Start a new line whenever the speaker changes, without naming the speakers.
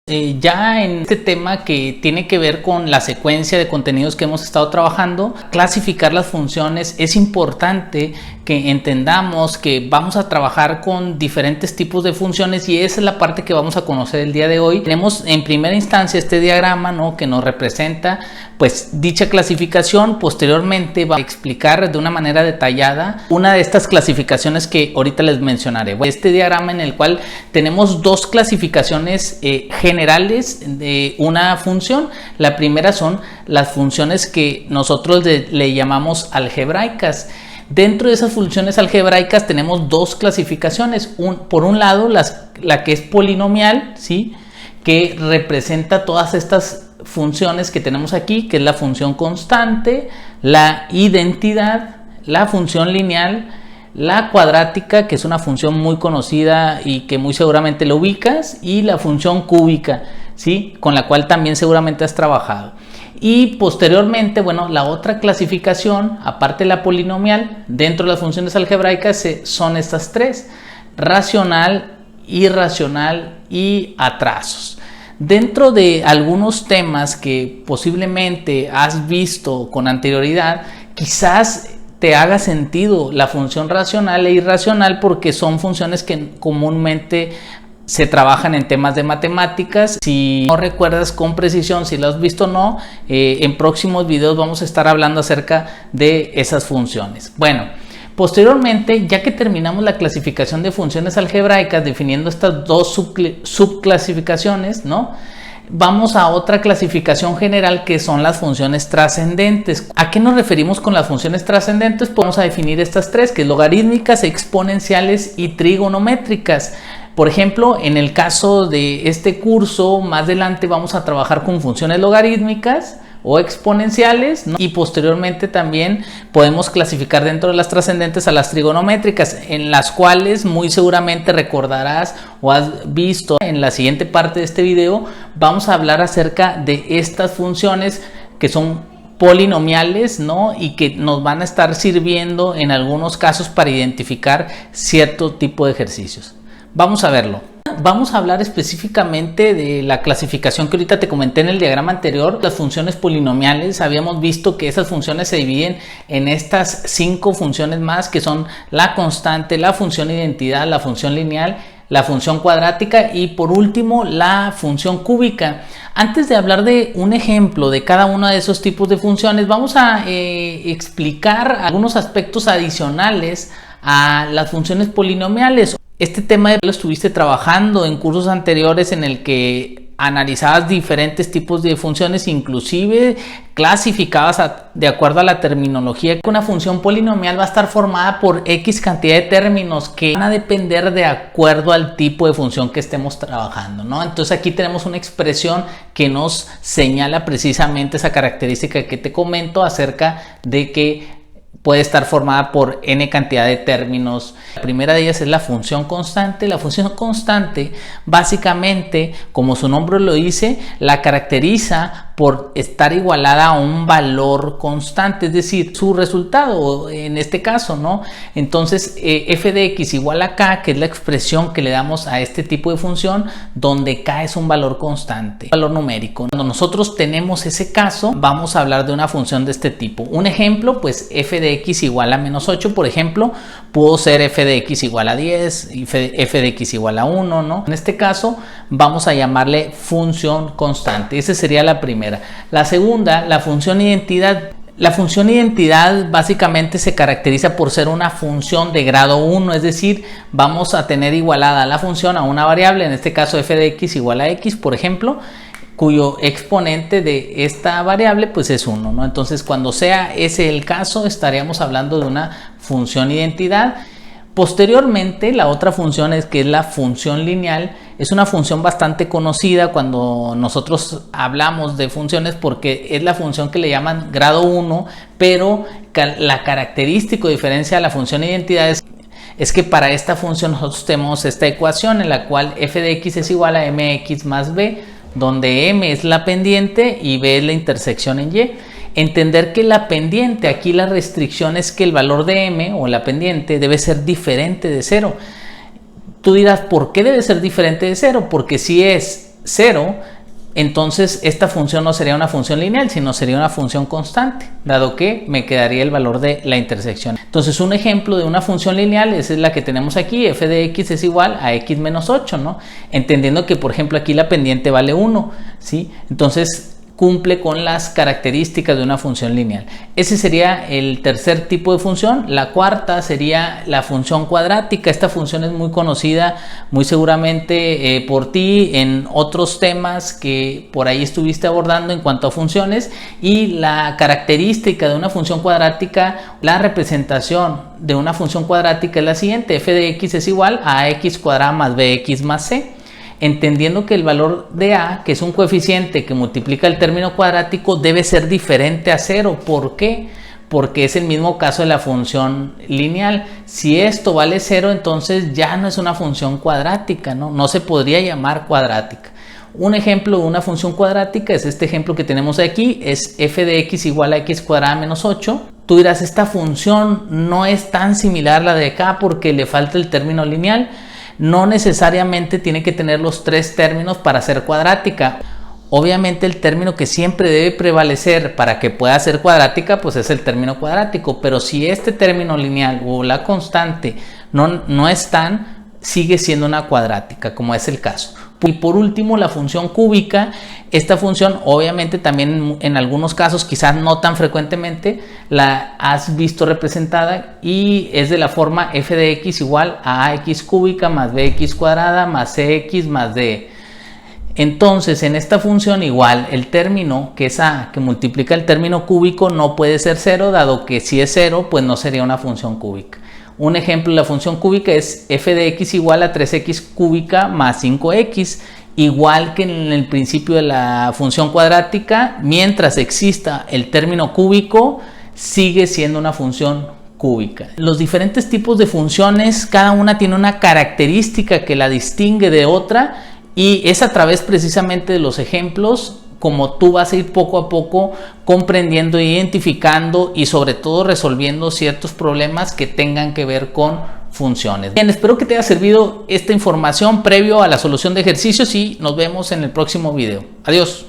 Ya en este tema que tiene que ver con la secuencia de contenidos que hemos estado trabajando, clasificar las funciones, es importante que entendamos que vamos a trabajar con diferentes tipos de funciones y esa es la parte que vamos a conocer el día de hoy. Tenemos en primera instancia este diagrama, ¿no?, que nos representa pues dicha clasificación. Posteriormente va a explicar de una manera detallada una de estas clasificaciones que ahorita les mencionaré. Este diagrama en el cual tenemos dos clasificaciones generales de una función. La primera son las funciones que nosotros le llamamos algebraicas. Dentro de esas funciones algebraicas tenemos dos clasificaciones. Por un lado, la que es polinomial, ¿sí?, que representa todas estas funciones que tenemos aquí, que es la función constante, la identidad, la función lineal, la cuadrática, que es una función muy conocida y que muy seguramente lo ubicas, y la función cúbica, ¿sí?, con la cual también seguramente has trabajado. Y posteriormente, bueno, la otra clasificación, aparte de la polinomial, dentro de las funciones algebraicas son estas tres: racional, irracional y a trazos. Dentro de algunos temas que posiblemente has visto con anterioridad, quizás te haga sentido la función racional e irracional porque son funciones que comúnmente se trabajan en temas de matemáticas. Si no recuerdas con precisión si lo has visto o no, en próximos videos vamos a estar hablando acerca de esas funciones. Bueno, posteriormente, ya que terminamos la clasificación de funciones algebraicas definiendo estas dos subclasificaciones, ¿no?, vamos a otra clasificación general que son las funciones trascendentes. ¿A qué nos referimos con las funciones trascendentes? Pues vamos a definir estas tres, que es logarítmicas, exponenciales y trigonométricas. Por ejemplo, en el caso de este curso, más adelante vamos a trabajar con funciones logarítmicas o exponenciales, ¿no?, y posteriormente también podemos clasificar dentro de las trascendentes a las trigonométricas, en las cuales muy seguramente recordarás o has visto en la siguiente parte de este video. Vamos a hablar acerca de estas funciones que son polinomiales, ¿no?, y que nos van a estar sirviendo en algunos casos para identificar cierto tipo de ejercicios. Vamos a verlo. Vamos a hablar específicamente de la clasificación que ahorita te comenté en el diagrama anterior. Las funciones polinomiales, habíamos visto que esas funciones se dividen en estas 5 funciones más, que son la constante, la función identidad, la función lineal, la función cuadrática y por último la función cúbica. Antes de hablar de un ejemplo de cada uno de esos tipos de funciones, vamos a explicar algunos aspectos adicionales a las funciones polinomiales. Este tema lo estuviste trabajando en cursos anteriores en el que analizabas diferentes tipos de funciones, inclusive clasificabas de acuerdo a la terminología que una función polinomial va a estar formada por X cantidad de términos que van a depender de acuerdo al tipo de función que estemos trabajando, ¿no? Entonces aquí tenemos una expresión que nos señala precisamente esa característica que te comento acerca de que puede estar formada por n cantidad de términos. La primera de ellas es la función constante. La función constante, básicamente, como su nombre lo dice, la caracteriza por estar igualada a un valor constante, es decir, su resultado en este caso, ¿no? Entonces, f de x igual a k, que es la expresión que le damos a este tipo de función, donde k es un valor constante, un valor numérico. Cuando nosotros tenemos ese caso, vamos a hablar de una función de este tipo. Un ejemplo, pues f de x igual a menos 8, por ejemplo, pudo ser f de x igual a 10 y f de x igual a 1, ¿no? En este caso vamos a llamarle función constante. Esa sería la primera. La segunda, la función identidad. La función identidad básicamente se caracteriza por ser una función de grado 1, es decir, vamos a tener igualada la función a una variable, en este caso f de x igual a x, por ejemplo, cuyo exponente de esta variable pues es 1, ¿no? Entonces, cuando sea ese el caso, estaríamos hablando de una función identidad. Posteriormente, la otra función que es la función lineal. Es una función bastante conocida cuando nosotros hablamos de funciones porque es la función que le llaman grado 1, pero la característica o diferencia de la función identidad es que para esta función nosotros tenemos esta ecuación en la cual f de x es igual a mx más b, donde m es la pendiente y b es la intersección en y. Entender que la pendiente, aquí la restricción es que el valor de m o la pendiente debe ser diferente de 0. Tú dirás, ¿por qué debe ser diferente de 0? Porque si es 0, entonces esta función no sería una función lineal, sino sería una función constante, dado que me quedaría el valor de la intersección. Entonces un ejemplo de una función lineal es la que tenemos aquí, f de x es igual a x menos 8, ¿no? Entendiendo que, por ejemplo, aquí la pendiente vale 1, ¿sí? Entonces cumple con las características de una función lineal. Ese sería el tercer tipo de función. La cuarta sería la función cuadrática. Esta función es muy conocida, muy seguramente por ti en otros temas que por ahí estuviste abordando en cuanto a funciones. Y la característica de una función cuadrática, la representación de una función cuadrática es la siguiente: f de x es igual a x cuadrada más bx más c. Entendiendo que el valor de a, que es un coeficiente que multiplica el término cuadrático, debe ser diferente a 0. ¿Por qué? Porque es el mismo caso de la función lineal. Si esto vale 0, entonces ya no es una función cuadrática, ¿no? No se podría llamar cuadrática. Un ejemplo de una función cuadrática es este ejemplo que tenemos aquí, es f de x igual a x cuadrada menos 8. Tú dirás, esta función no es tan similar a la de acá porque le falta el término lineal. No necesariamente tiene que tener los tres términos para ser cuadrática. Obviamente el término que siempre debe prevalecer para que pueda ser cuadrática pues es el término cuadrático, pero si este término lineal o la constante no están, sigue siendo una cuadrática, como es el caso. Y por último, la función cúbica. Esta función obviamente también en algunos casos, quizás no tan frecuentemente, la has visto representada y es de la forma f de x igual a ax cúbica más bx cuadrada más cx más d. Entonces en esta función igual el término que es a, que multiplica el término cúbico, no puede ser 0, dado que si es 0 pues no sería una función cúbica. Un ejemplo de la función cúbica es f de x igual a 3x cúbica más 5x. Igual que en el principio de la función cuadrática, mientras exista el término cúbico, sigue siendo una función cúbica. Los diferentes tipos de funciones, cada una tiene una característica que la distingue de otra, y es a través precisamente de los ejemplos como tú vas a ir poco a poco comprendiendo, identificando y sobre todo resolviendo ciertos problemas que tengan que ver con funciones. Bien, espero que te haya servido esta información previo a la solución de ejercicios y nos vemos en el próximo video. Adiós.